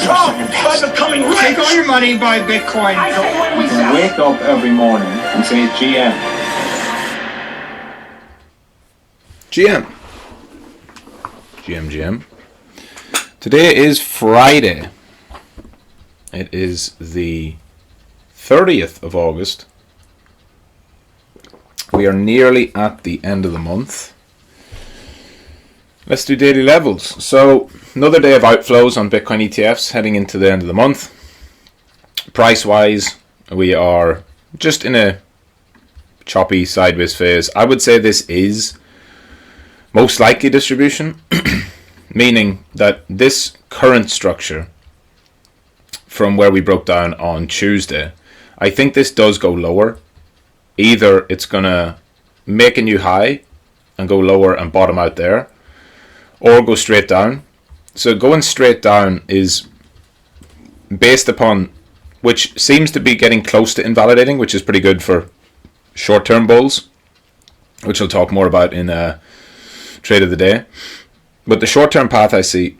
by becoming rich. Take all your money, buy Bitcoin. You can wake up every morning and say GM. GM. GM. Today is Friday. It is the 30th of August. We are nearly at the end of the month. Let's do daily levels. So, another day of outflows on Bitcoin ETFs heading into the end of the month. Price-wise, we are just in a choppy sideways phase. I would say this is most likely distribution, meaning that this current structure from where we broke down on Tuesday, I think this does go lower. Either it's going to make a new high and go lower and bottom out there, or go straight down. So going straight down is based upon, which seems to be getting close to invalidating, which is pretty good for short-term bulls, which I'll talk more about in trade of the day. But the short-term path I see,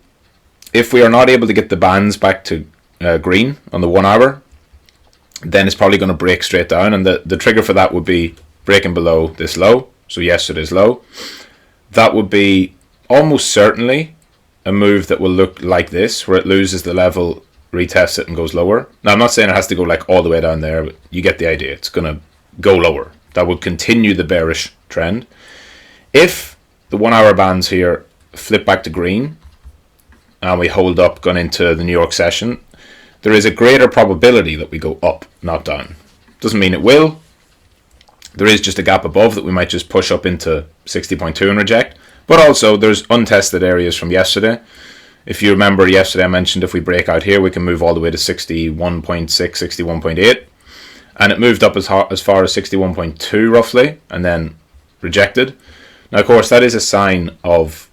if we are not able to get the bands back to green on the 1 hour, then it's probably going to break straight down, and the trigger for that would be breaking below this low, so yesterday's low. That would be almost certainly a move that will look like this, where it loses the level, retests it and goes lower. Now, I'm not saying it has to go like all the way down there, but you get the idea. It's going to go lower. That would continue the bearish trend. If the 1 hour bands here flip back to green and we hold up going into the New York session, there is a greater probability that we go up, not down. Doesn't mean it will. There is just a gap above that we might just push up into 60.2 and reject. But also, there's untested areas from yesterday. If you remember yesterday, I mentioned if we break out here, we can move all the way to 61.6, 61.8. And it moved up as far as 61.2 roughly, and then rejected. Now, of course, that is a sign of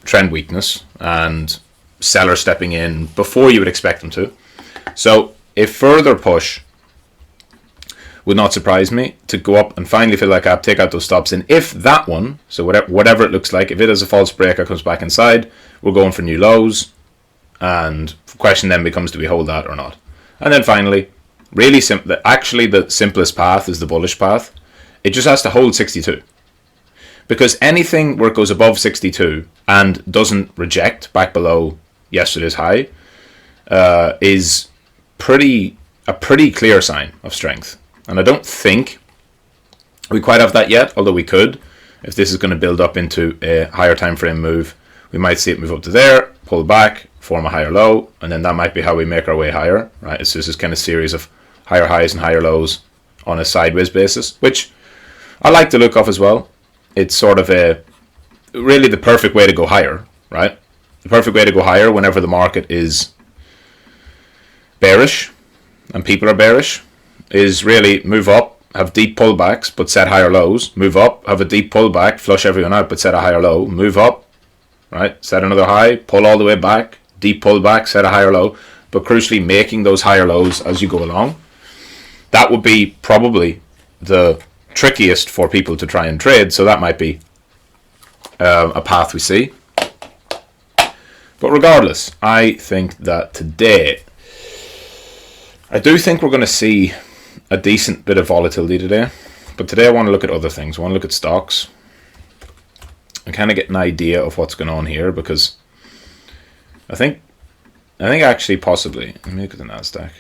trend weakness and sellers stepping in before you would expect them to. So, a further push would not surprise me to go up and finally fill that gap, take out those stops. And if that one, so whatever it looks like, if it is a false breaker, comes back inside, we're going for new lows. And the question then becomes, do we hold that or not? And then finally, really simple. Actually, the simplest path is the bullish path. It just has to hold 62. Because anything where it goes above 62 and doesn't reject back below yesterday's high is a pretty clear sign of strength. And I don't think we quite have that yet, although we could. If this is going to build up into a higher time frame move, we might see it move up to there, pull back, form a higher low, and then that might be how we make our way higher, right? It's just this kind of series of higher highs and higher lows on a sideways basis, which I like the look of as well. It's sort of really the perfect way to go higher, right? The perfect way to go higher whenever the market is bearish and people are bearish is really move up, have deep pullbacks, but set higher lows. Move up, have a deep pullback, flush everyone out, but set a higher low. Move up, right? Set another high, pull all the way back, deep pullback, set a higher low. But crucially, making those higher lows as you go along. That would be probably the trickiest for people to try and trade. So that might be a path we see. But regardless, I think that today, I do think we're going to see a decent bit of volatility today, but today I want to look at other things. I want to look at stocks and kind of get an idea of what's going on here, because I think actually possibly, let me look at the Nasdaq.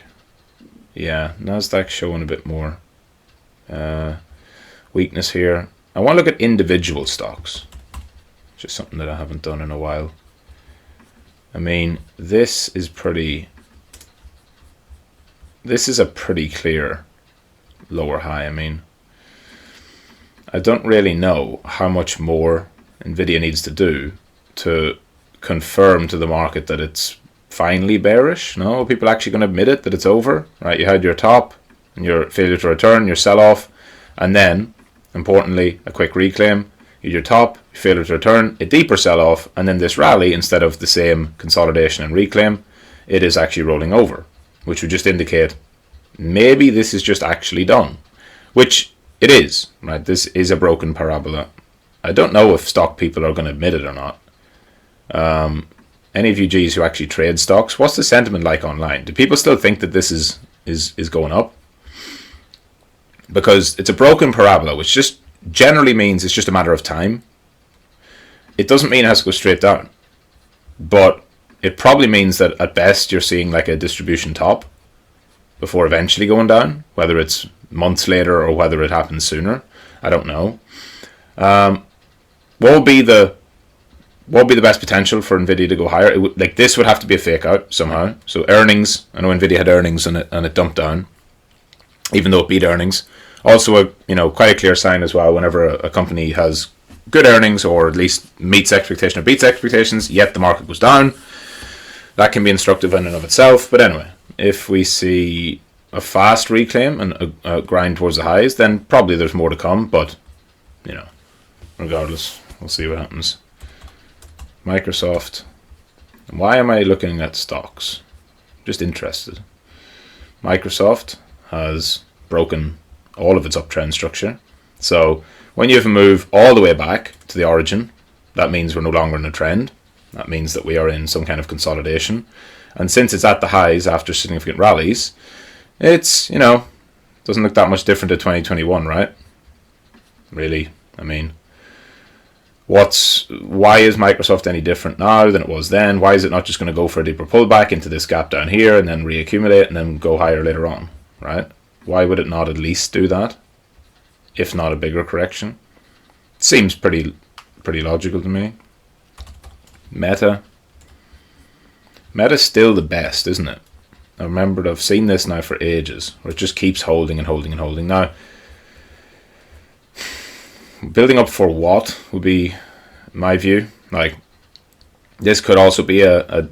Yeah, Nasdaq showing a bit more weakness here. I want to look at individual stocks, which is something that I haven't done in a while. I mean, this is a pretty clear lower high. I mean, I don't really know how much more Nvidia needs to do to confirm to the market that it's finally bearish. No, people actually going to admit it, that it's over, right? You had your top and your failure to return, your sell-off, and then, importantly, a quick reclaim. You had your top, failure to return, a deeper sell-off, and then this rally, instead of the same consolidation and reclaim, it is actually rolling over, which would just indicate maybe this is just actually done, which it is, right? This is a broken parabola. I don't know if stock people are going to admit it or not. any of you G's who actually trade stocks, what's the sentiment like online? Do people still think that this is going up? Because it's a broken parabola, which just generally means it's just a matter of time. It doesn't mean it has to go straight down, but it probably means that at best you're seeing like a distribution top before eventually going down, whether it's months later or whether it happens sooner. I don't know. What would be the best potential for Nvidia to go higher? Like this would have to be a fake out somehow. So earnings, I know Nvidia had earnings and it dumped down, even though it beat earnings. Also, quite a clear sign as well. Whenever a company has good earnings or at least meets expectation or beats expectations, yet the market goes down, that can be instructive in and of itself. But anyway, if we see a fast reclaim and a grind towards the highs, then probably there's more to come. But regardless, we'll see what happens. Microsoft. Why am I looking at stocks? Just interested. Microsoft has broken all of its uptrend structure. So when you have a move all the way back to the origin, that means we're no longer in a trend. That means that we are in some kind of consolidation. And since it's at the highs after significant rallies, it's, doesn't look that much different to 2021, right? Really, I mean, why is Microsoft any different now than it was then? Why is it not just going to go for a deeper pullback into this gap down here and then reaccumulate and then go higher later on, right? Why would it not at least do that, if not a bigger correction? Seems pretty logical to me. Meta's still the best, isn't it? I remember I've seen this now for ages, where it just keeps holding and holding and holding. Now, building up for what would be my view. Like, this could also be a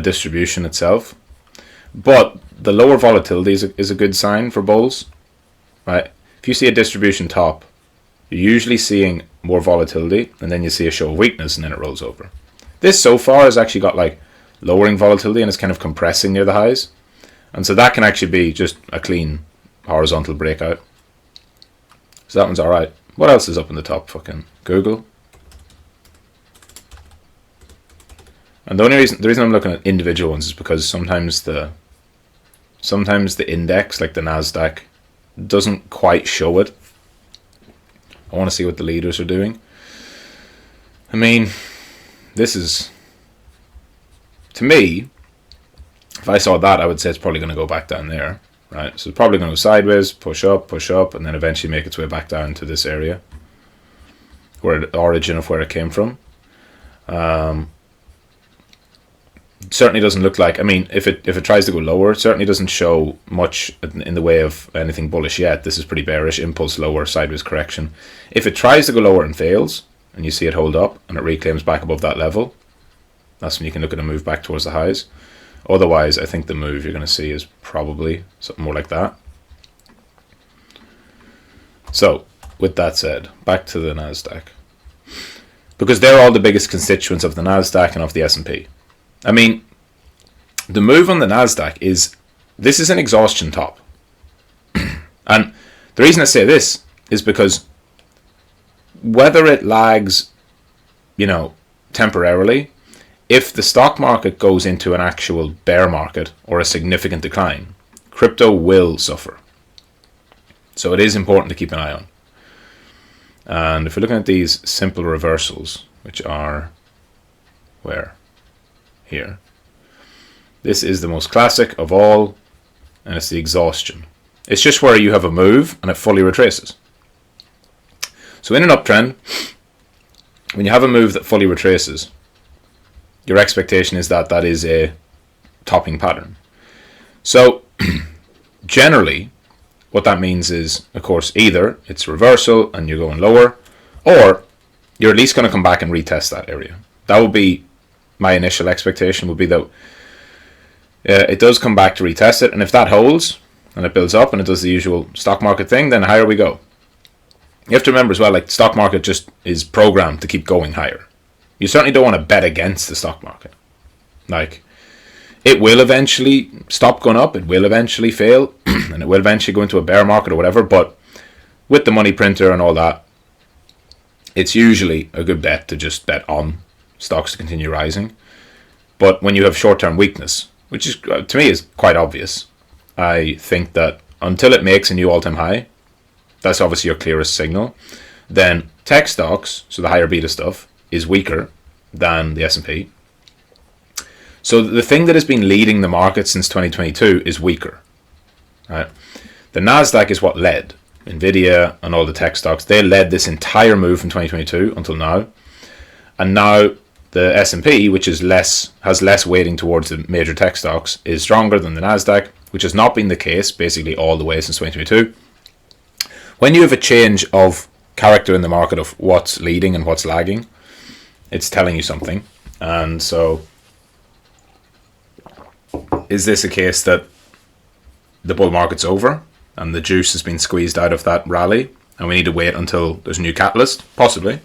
distribution itself, but the lower volatility is a good sign for bulls, right? If you see a distribution top, you're usually seeing more volatility, and then you see a show of weakness, and then it rolls over. This so far has actually got like lowering volatility, and it's kind of compressing near the highs, and so that can actually be just a clean horizontal breakout. So that one's all right. What else is up in the top? Fucking Google. And the reason I'm looking at individual ones is because sometimes the index, like the Nasdaq, doesn't quite show it. I want to see what the leaders are doing. I mean, this is, to me, if I saw that, I would say it's probably going to go back down there, right? So it's probably going to go sideways, push up, and then eventually make its way back down to this area, where the origin of where it came from. Certainly doesn't look like, I mean, if it tries to go lower, it certainly doesn't show much in the way of anything bullish yet. This is pretty bearish, impulse lower, sideways correction. If it tries to go lower and fails, and you see it hold up, and it reclaims back above that level, that's when you can look at a move back towards the highs. Otherwise, I think the move you're going to see is probably something more like that. So, with that said, back to the Nasdaq. Because they're all the biggest constituents of the Nasdaq and of the S&P. I mean, the move on the Nasdaq this is an exhaustion top. And the reason I say this is because whether it lags, temporarily, if the stock market goes into an actual bear market or a significant decline, crypto will suffer. So it is important to keep an eye on. And if we're looking at these simple reversals, which are where? Here. This is the most classic of all, and it's the exhaustion. It's just where you have a move and it fully retraces. So in an uptrend, when you have a move that fully retraces, your expectation is that that is a topping pattern. So generally, what that means is, of course, either it's reversal and you're going lower, or you're at least going to come back and retest that area. That would be my initial expectation, would be that it does come back to retest it, and if that holds and it builds up and it does the usual stock market thing, then higher we go. You have to remember as well, like, the stock market just is programmed to keep going higher. You certainly don't want to bet against the stock market. Like, it will eventually stop going up, it will eventually fail, and it will eventually go into a bear market or whatever, but with the money printer and all that, it's usually a good bet to just bet on stocks to continue rising. But when you have short-term weakness, which is to me is quite obvious, I think that until it makes a new all-time high, that's obviously your clearest signal. Then tech stocks, so the higher beta stuff, is weaker than the S&P. So the thing that has been leading the market since 2022 is weaker. Right? The Nasdaq is what led. Nvidia and all the tech stocks, they led this entire move from 2022 until now. And now the S&P, which is has less weighting towards the major tech stocks, is stronger than the Nasdaq, which has not been the case basically all the way since 2022. When you have a change of character in the market of what's leading and what's lagging, it's telling you something. And so is this a case that the bull market's over and the juice has been squeezed out of that rally and we need to wait until there's a new catalyst? Possibly.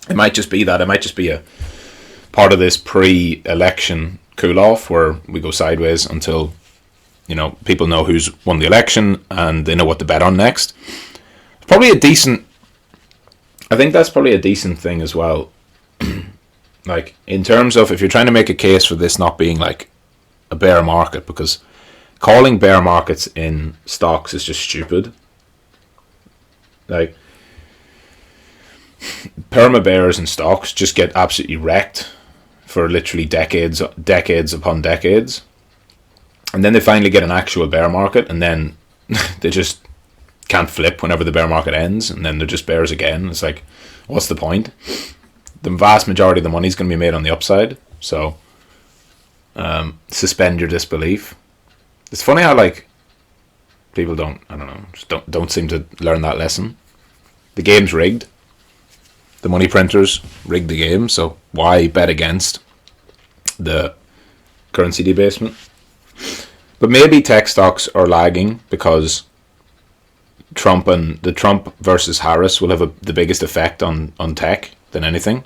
It might just be that. It might just be a part of this pre-election cool-off where we go sideways until, people know who's won the election and they know what to bet on next. Probably a decent... I think that's probably a decent thing as well. Like, in terms of if you're trying to make a case for this not being like a bear market, because calling bear markets in stocks is just stupid. Like, perma bears in stocks just get absolutely wrecked for literally decades upon decades, and then they finally get an actual bear market, and then they just can't flip whenever the bear market ends, and then they're just bears again. It's like, what's the point? The vast majority of the money is going to be made on the upside, so suspend your disbelief. It's funny how people don't seem to learn that lesson. The game's rigged. The money printers rigged the game, so why bet against the currency debasement? But maybe tech stocks are lagging because Trump versus Harris will have the biggest effect on tech than anything.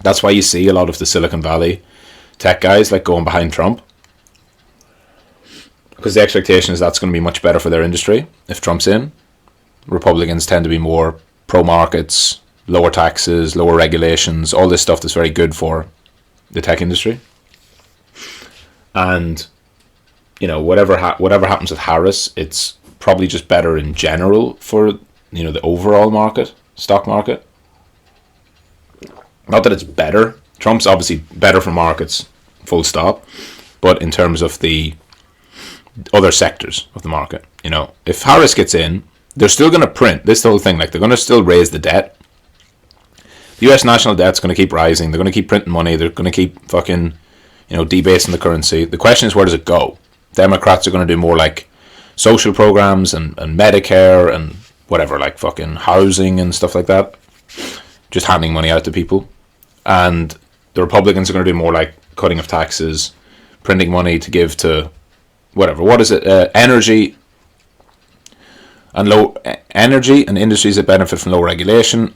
That's why you see a lot of the Silicon Valley tech guys going behind Trump, because the expectation is that's going to be much better for their industry if Trump's in. Republicans tend to be more pro-markets, lower taxes, lower regulations, all this stuff that's very good for the tech industry. And whatever happens with Harris, it's probably just better in general for the overall market, stock market. Not that it's better. Trump's obviously better for markets, full stop. But in terms of the other sectors of the market, if Harris gets in, they're still going to print this whole thing. They're going to still raise the debt. The US national debt's going to keep rising. They're going to keep printing money. They're going to keep fucking, debasing the currency. The question is, where does it go? Democrats are going to do more social programs and Medicare and whatever, fucking housing and stuff like that. Just handing money out to people. And the Republicans are going to do more cutting of taxes, printing money to give to whatever. What is it? Energy and industries that benefit from low regulation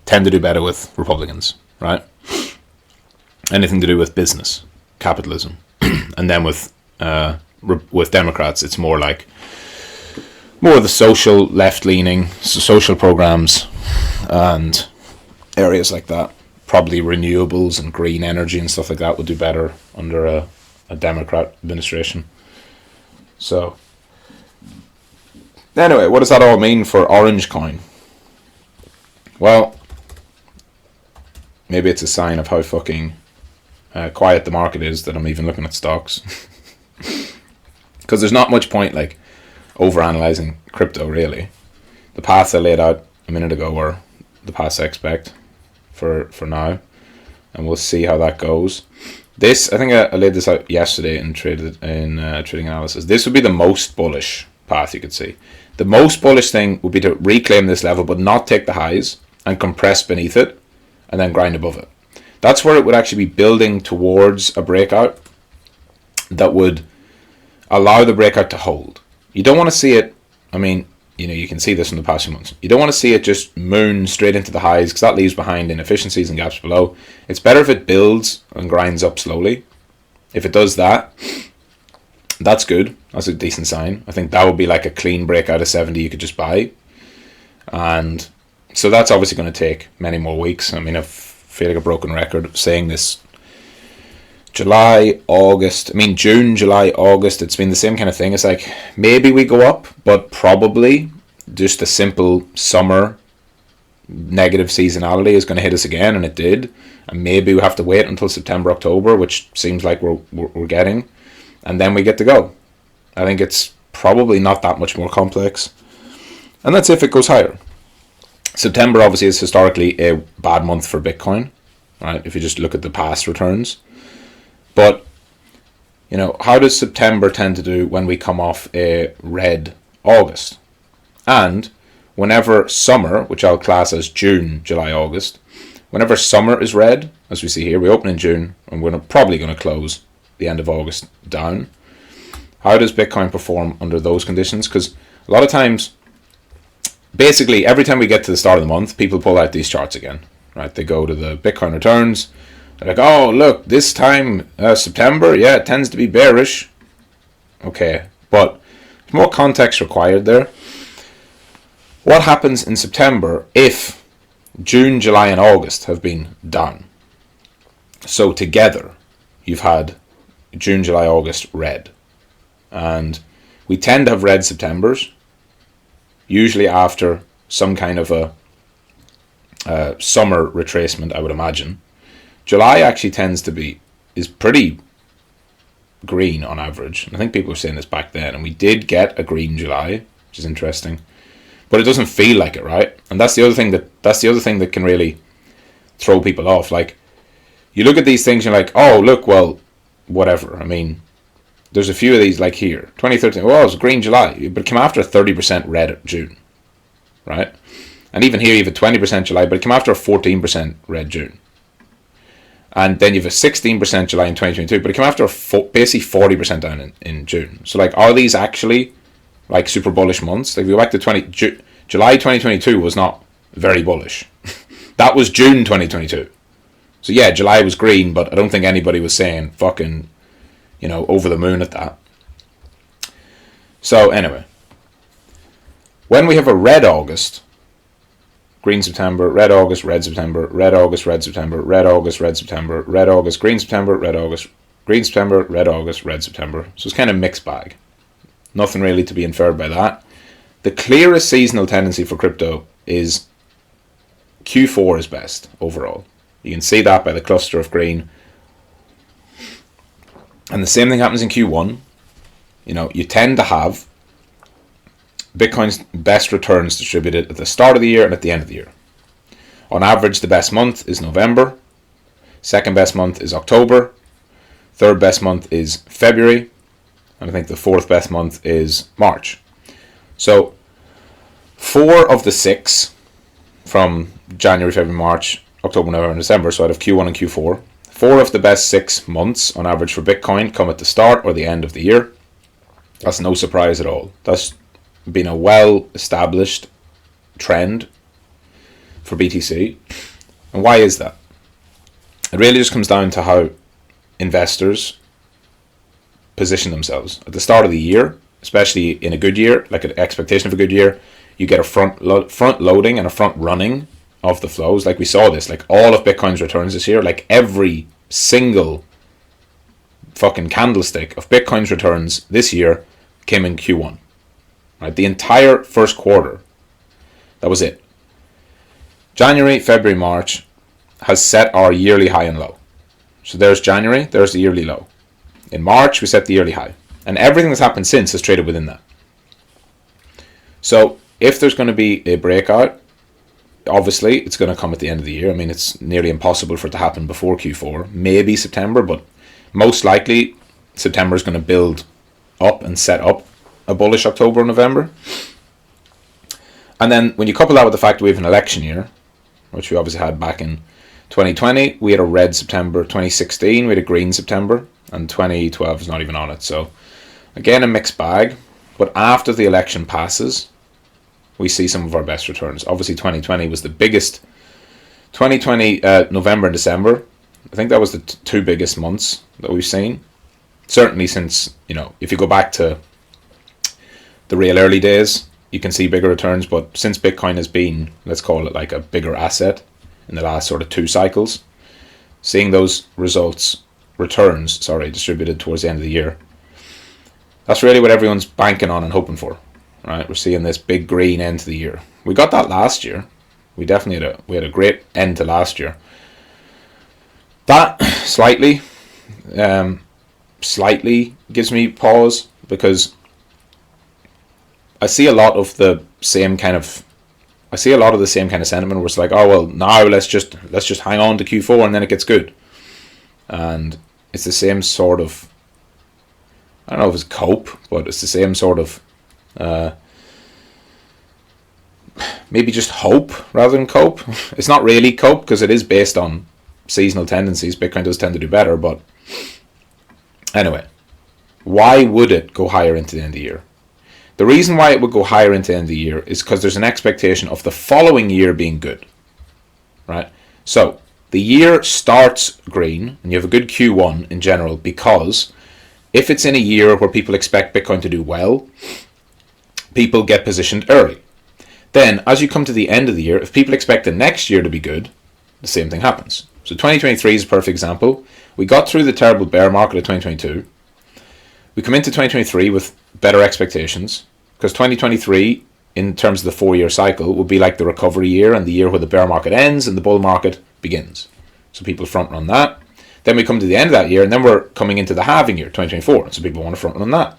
tend to do better with Republicans, right? Anything to do with business, capitalism, and then with Democrats, it's more of the social left-leaning social programs and areas like that. Probably renewables and green energy and stuff like that would do better under a Democrat administration. So, anyway, what does that all mean for Orange Coin? Well, maybe it's a sign of how fucking quiet the market is that I'm even looking at stocks. Because there's not much point over-analysing crypto, really. The paths I laid out a minute ago are the paths I expect for now, and we'll see how that goes. This, I think I laid this out yesterday in trading analysis. This would be the most bullish path you could see. The most bullish thing would be to reclaim this level but not take the highs and compress beneath it and then grind above it. That's where it would actually be building towards a breakout that would allow the breakout to hold. You don't want to see it, you can see this in the past few months. You don't want to see it just moon straight into the highs because that leaves behind inefficiencies and gaps below. It's better if it builds and grinds up slowly. If it does that, that's good. That's a decent sign. I think that would be a clean breakout of 70 you could just buy. And so that's obviously going to take many more weeks. I feel like a broken record saying this July, August, June, July, August, it's been the same kind of thing. It's like, maybe we go up, but probably just a simple summer negative seasonality is going to hit us again, and it did. And maybe we have to wait until September, October, which seems like we're getting, and then we get to go. I think it's probably not that much more complex. And that's if it goes higher. September obviously is historically a bad month for Bitcoin, right? If you just look at the past returns. But, how does September tend to do when we come off a red August? And whenever summer, which I'll class as June, July, August, whenever summer is red, as we see here, we open in June and we're probably going to close the end of August down. How does Bitcoin perform under those conditions? Because a lot of times, basically every time we get to the start of the month, people pull out these charts again, right? They go to the Bitcoin returns. They're like, oh, look, this time, September, yeah, it tends to be bearish. Okay, but there's more context required there. What happens in September if June, July, and August have been down? So together, you've had June, July, August red. And we tend to have red Septembers, usually after some kind of a summer retracement, I would imagine. July actually is pretty green on average. And I think people were saying this back then. And we did get a green July, which is interesting. But it doesn't feel like it, right? And that's the other thing that can really throw people off. Like, you look at these things and you're like, oh, look, well, whatever. There's a few of these, like here, 2013. Oh, it was green July, but it came after a 30% red June, right? And even here, you have a 20% July, but it came after a 14% red June. And then you have a 16% July in 2022, but it came after basically 40% down in June. So, like, are these actually like super bullish months? Like, if you go back to July 2022 was not very bullish. That was June 2022. So yeah, July was green, but I don't think anybody was saying fucking, over the moon at that. So anyway, when we have a red August, green September, red August, red September, red August, red September, red August, red September, red August, green September, red August, green September, red August, red September. So it's kind of mixed bag. Nothing really to be inferred by that. The clearest seasonal tendency for crypto is Q4 is best overall. You can see that by the cluster of green. And the same thing happens in Q1. You tend to have Bitcoin's best returns distributed at the start of the year and at the end of the year. On average, the best month is November. Second best month is October. Third best month is February. And I think the fourth best month is March. So 4 of the 6 from January, February, March, October, November, and December, so out of Q1 and Q4, 4 of the best 6 months on average for Bitcoin come at the start or the end of the year. That's no surprise at all. That's been a well-established trend for BTC. And why is that? It really just comes down to how investors position themselves. At the start of the year, especially in a good year, like an expectation of a good year, you get a front loading and a front running of the flows. Like we saw this, like all of Bitcoin's returns this year, like every single fucking candlestick of Bitcoin's returns this year came in Q1. Right, the entire first quarter, that was it. January, February, March has set our yearly high and low. So there's January, there's the yearly low. In March, we set the yearly high. And everything that's happened since has traded within that. So if there's going to be a breakout, obviously it's going to come at the end of the year. It's nearly impossible for it to happen before Q4. Maybe September, but most likely September is going to build up and set up a bullish October and November. And then when you couple that with the fact that we have an election year, which we obviously had back in 2020, we had a red September. 2016, we had a green September. And 2012 is not even on it. So again, a mixed bag. But after the election passes, we see some of our best returns. Obviously 2020 was the biggest. 2020 November and December, I think that was the 2 biggest months that we've seen. Certainly since, if you go back to the real early days, you can see bigger returns. But since Bitcoin has been, let's call it like a bigger asset in the last sort of 2 cycles, seeing those results returns, distributed towards the end of the year. That's really what everyone's banking on and hoping for, right? We're seeing this big green end to the year. We got that last year. We definitely had a great end to last year. That slightly gives me pause, because I see a lot of the same kind of sentiment where it's like, oh well, now let's just hang on to Q4 and then it gets good. And it's the same sort of, I don't know if it's cope, but it's the same sort of maybe just hope rather than cope. It's not really cope, because it is based on seasonal tendencies. Bitcoin does tend to do better, but anyway, why would it go higher into the end of the year? The reason why it would go higher into the end of the year is because there's an expectation of the following year being good, right? So the year starts green and you have a good Q1 in general, because if it's in a year where people expect Bitcoin to do well, people get positioned early. Then as you come to the end of the year, if people expect the next year to be good, the same thing happens. So 2023 is a perfect example. We got through the terrible bear market of 2022. We come into 2023 with better expectations, because 2023, in terms of the 4-year cycle, will be like the recovery year and the year where the bear market ends and the bull market begins. So people front run that. Then we come to the end of that year, and then we're coming into the halving year, 2024. So people want to front run that.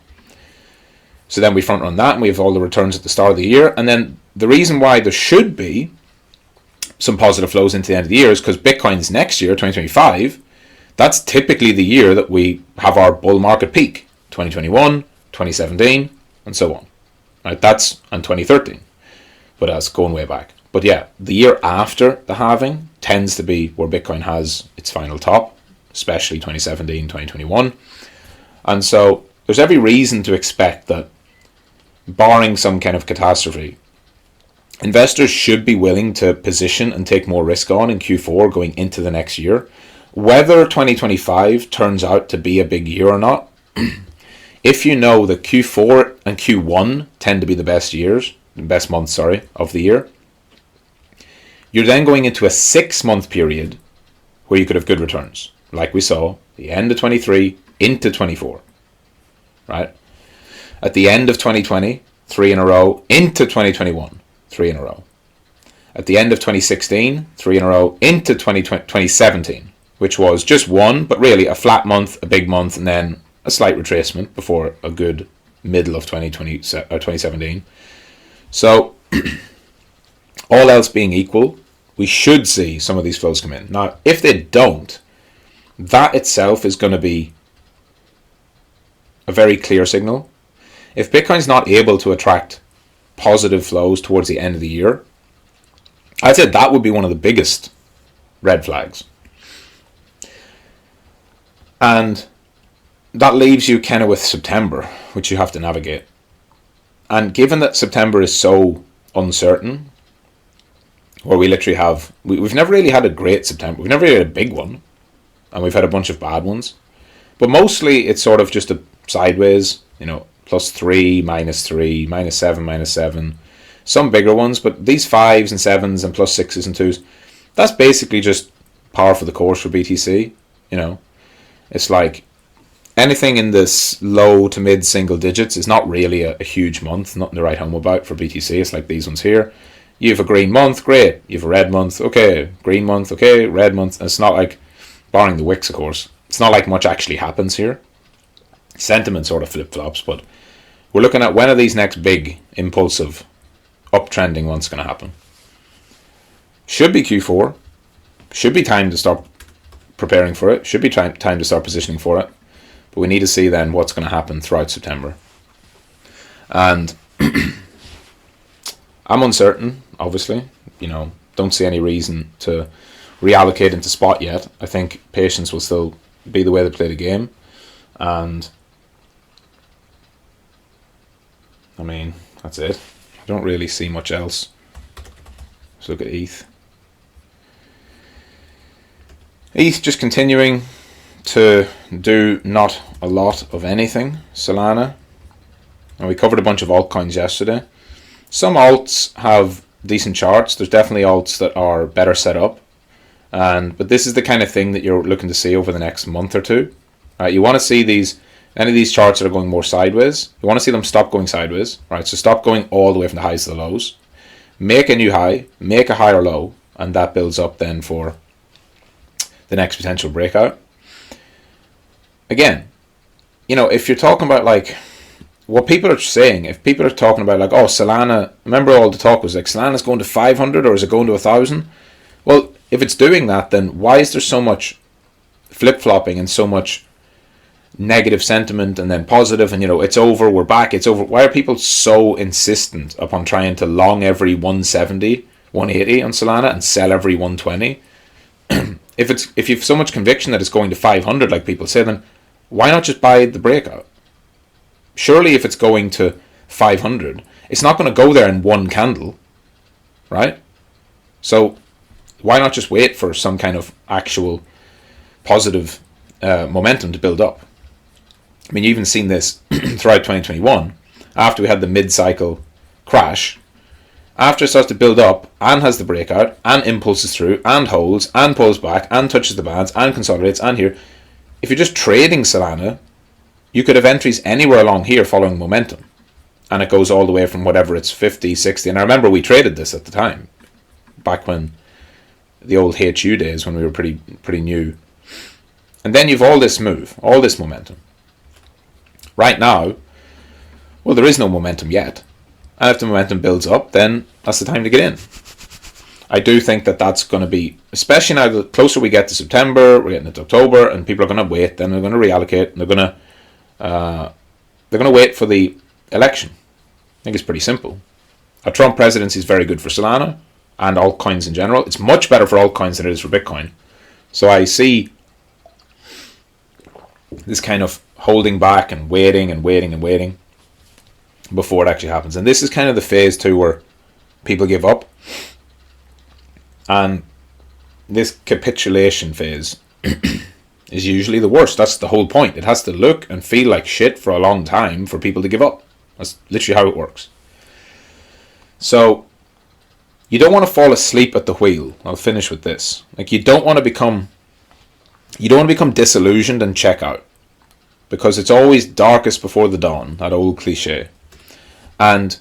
So then we front run that, and we have all the returns at the start of the year. And then the reason why there should be some positive flows into the end of the year is because Bitcoin's next year, 2025, that's typically the year that we have our bull market peak. 2021, 2017, and so on. Right? That's and 2013. But that's going way back. But yeah, the year after the halving tends to be where Bitcoin has its final top, especially 2017, 2021. And so there's every reason to expect that, barring some kind of catastrophe, investors should be willing to position and take more risk on in Q4 going into the next year. Whether 2025 turns out to be a big year or not, if you know that Q4 and Q1 tend to be the best months of the year, you're then going into a 6-month period where you could have good returns, like we saw the end of 23 into 24, right? At the end of 2020, 3 in a row, into 2021, 3 in a row. At the end of 2016, 3 in a row, into 2017, which was just one, but really a flat month, a big month, and then a slight retracement before a good middle of 2017. So, all else being equal, we should see some of these flows come in. Now, if they don't, that itself is going to be a very clear signal. If Bitcoin's not able to attract positive flows towards the end of the year, I'd say that would be one of the biggest red flags. And that leaves you kind of with September, which you have to navigate. And given that September is so uncertain, where we literally have, we've never really had a great September. We've never really had a big one, and we've had a bunch of bad ones. But mostly it's sort of just a sideways, +3, -3, -7, -7. Some bigger ones, but these 5s and 7s and +6s and 2s, that's basically just par for the course for BTC. It's like anything in this low to mid single digits is not really a huge month, nothing to write home about for BTC. It's like these ones here. You have a green month, great. You have a red month, okay. Green month, okay. Red month. And it's not like, barring the wicks, of course, it's not like much actually happens here. Sentiment sort of flip-flops, but we're looking at when are these next big, impulsive, uptrending ones going to happen. Should be Q4. Should be time to start preparing for it. Should be time to start positioning for it. But we need to see then what's going to happen throughout September. And I'm uncertain, obviously. Don't see any reason to reallocate into spot yet. I think patience will still be the way to play the game. And I mean, that's it. I don't really see much else. Let's look at ETH. ETH just continuing to do not a lot of anything. Solana. And we covered a bunch of altcoins yesterday. Some alts have decent charts. There's definitely alts that are better set up. But this is the kind of thing that you're looking to see over the next month or two. Right? You want to see any of these charts that are going more sideways. You want to see them stop going sideways. Right? So stop going all the way from the highs to the lows. Make a new high, make a higher low, and that builds up then for the next potential breakout. Again, if you're talking about like what people are saying, if people are talking about like, oh, Solana, remember all the talk was like Solana's going to 500 or is it going to 1,000? Well, if it's doing that, then why is there so much flip-flopping and so much negative sentiment and then positive and it's over, we're back, it's over? Why are people so insistent upon trying to long every 170, 180 on Solana and sell every 120? If you've so much conviction that it's going to 500 like people say, then why not just buy the breakout? Surely if it's going to 500, it's not going to go there in one candle, right? So why not just wait for some kind of actual positive momentum to build up? I mean, you've even seen this throughout 2021, after we had the mid-cycle crash. After it starts to build up and has the breakout and impulses through and holds and pulls back and touches the bands and consolidates and here, if you're just trading Solana, you could have entries anywhere along here following momentum. And it goes all the way from whatever it's 50, 60. And I remember we traded this at the time, back when the old HU days when we were pretty new. And then you've all this move, all this momentum. Right now, well, there is no momentum yet. And if the momentum builds up, then that's the time to get in. I do think that that's going to be, especially now the closer we get to September, we're getting into October, and people are going to wait, then they're going to reallocate, and they're going to wait for the election. I think it's pretty simple. A Trump presidency is very good for Solana and altcoins in general. It's much better for altcoins than it is for Bitcoin. So I see this kind of holding back and waiting and waiting and waiting before it actually happens. And this is kind of the phase 2 where people give up. And this capitulation phase is usually the worst. That's the whole point. It has to look and feel like shit for a long time for people to give up. That's literally how it works. So you don't want to fall asleep at the wheel. I'll finish with this. Like you don't want to become disillusioned and check out, because it's always darkest before the dawn, that old cliche. And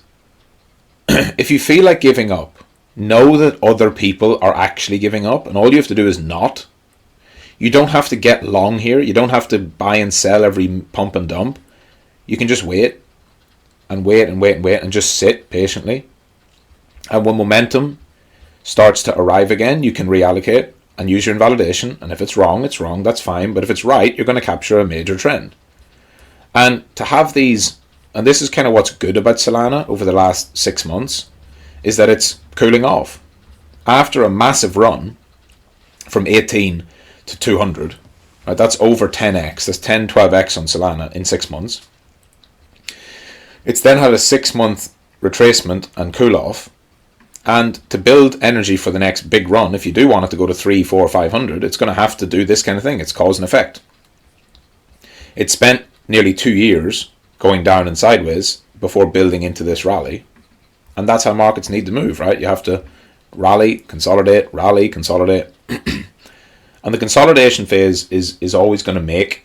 if you feel like giving up, know that other people are actually giving up, and all you have to do is not. You don't have to get long here. You don't have to buy and sell every pump and dump. You can just wait and wait and wait and wait and just sit patiently. And when momentum starts to arrive again, you can reallocate and use your invalidation. And if it's wrong, it's wrong. That's fine. But if it's right, you're going to capture a major trend. And to have these, and this is kind of what's good about Solana over the last 6 months, is that it's cooling off. After a massive run from 18 to 200, right, that's over 10x, that's 10, 12x on Solana in 6 months. It's then had a 6-month retracement and cool off. And to build energy for the next big run, if you do want it to go to 3, 4, 500, it's going to have to do this kind of thing. It's cause and effect. It spent nearly 2 years going down and sideways before building into this rally. And that's how markets need to move, right? You have to rally, consolidate. And the consolidation phase is always going to make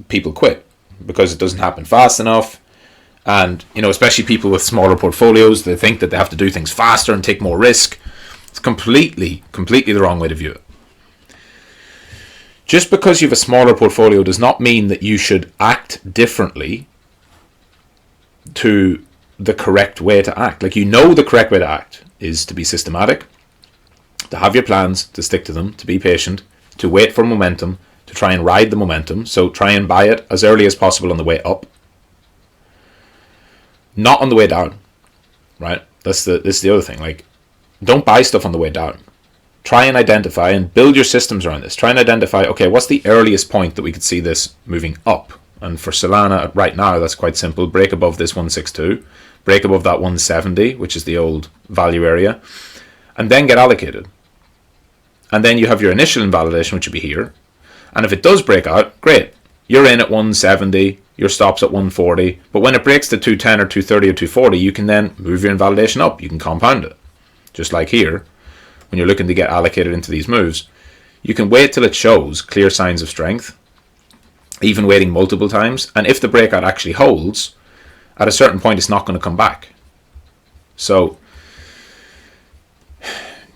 people quit because it doesn't happen fast enough. And, especially people with smaller portfolios, they think that they have to do things faster and take more risk. It's completely the wrong way to view it. Just because you have a smaller portfolio does not mean that you should act differently to the correct way to act. Like, the correct way to act is to be systematic, to have your plans, to stick to them, to be patient, to wait for momentum, to try and ride the momentum. So try and buy it as early as possible on the way up, not on the way down, right? This is the other thing. Like, don't buy stuff on the way down. Try and identify and build your systems around this. Try and identify, okay, what's the earliest point that we could see this moving up? And for Solana right now, that's quite simple. Break above this 162, break above that 170, which is the old value area, and then get allocated. And then you have your initial invalidation, which would be here. And if it does break out, great. You're in at 170, your stop's at 140. But when it breaks to 210 or 230 or 240, you can then move your invalidation up. You can compound it. Just like here, when you're looking to get allocated into these moves, You can wait till it shows clear signs of strength, even waiting multiple times. And if the breakout actually holds, at a certain point, it's not going to come back. So,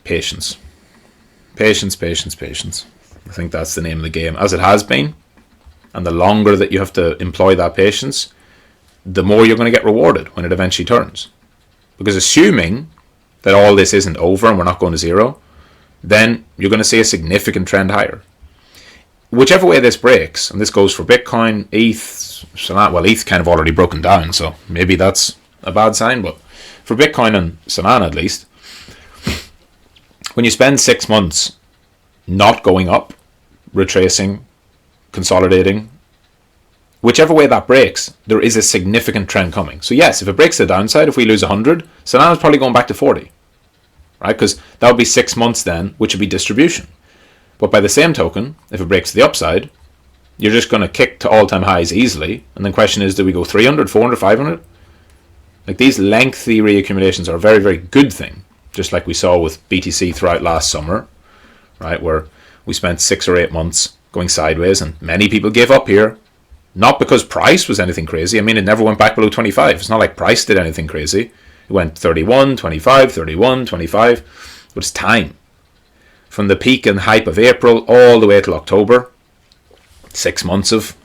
patience. Patience, patience, patience. I think that's the name of the game, as it has been. And the longer that you have to employ that patience, the more you're going to get rewarded when it eventually turns. Because assuming that all this isn't over and we're not going to zero, then you're going to see a significant trend higher. Whichever way this breaks, and this goes for Bitcoin, ETH, Solana, well, ETH kind of already broken down, so maybe that's a bad sign, but for Bitcoin and Solana at least, when you spend 6 months not going up, retracing, consolidating, whichever way that breaks, there is a significant trend coming. So yes, if it breaks the downside, if we lose 100, Solana's probably going back to 40, right? Because that would be 6 months then, which would be distribution. But by the same token, if it breaks the upside, you're just going to kick to all-time highs easily. And the question is, do we go 300, 400, 500? Like, these lengthy reaccumulations are a very, very good thing. Just like we saw with BTC throughout last summer, right? Where we spent 6 or 8 months going sideways and many people gave up here. Not because price was anything crazy. I mean, it never went back below 25. It's not like price did anything crazy. It went 31, 25, 31, 25. But it's time. From the peak and hype of April all the way till October, 6 months of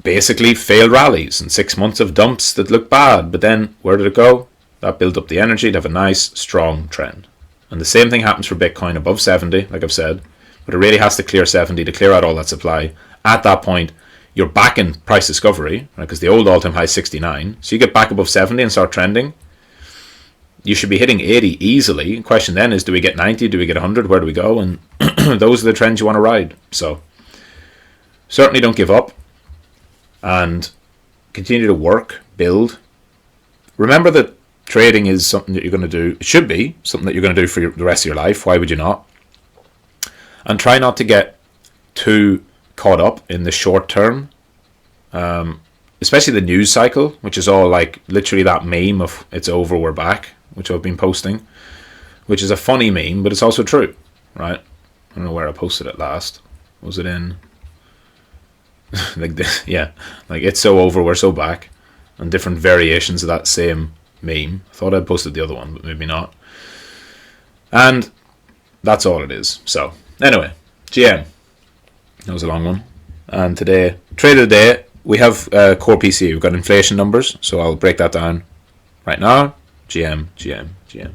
basically failed rallies and 6 months of dumps that look bad. But then, where did it go? That built up the energy to have a nice, strong trend. And the same thing happens for Bitcoin above 70, like I've said. But it really has to clear 70 to clear out all that supply. At that point, you're back in price discovery, right? Because the old all-time high is 69. So you get back above 70 and start trending. You should be hitting 80 easily. The question then is, do we get 90? Do we get 100? Where do we go? And those are the trends you want to ride. So certainly don't give up. And continue to work, build. Remember that trading is something that you're going to do. It should be something that you're going to do for the rest of your life. Why would you not? And try not to get too caught up in the short term. Especially the news cycle, which is all like literally that meme of "it's over, we're back," which I've been posting, which is a funny meme, but it's also true, right? I don't know where I posted it last. Was it in like this? Yeah, like "it's so over, we're so back," and different variations of that same meme. I thought I'd posted the other one, but maybe not. And that's all it is. So anyway, GM. That was a long one. And today, trade of the day. We have core PCE. We've got inflation numbers, so I'll break that down right now. GM, GM, GM.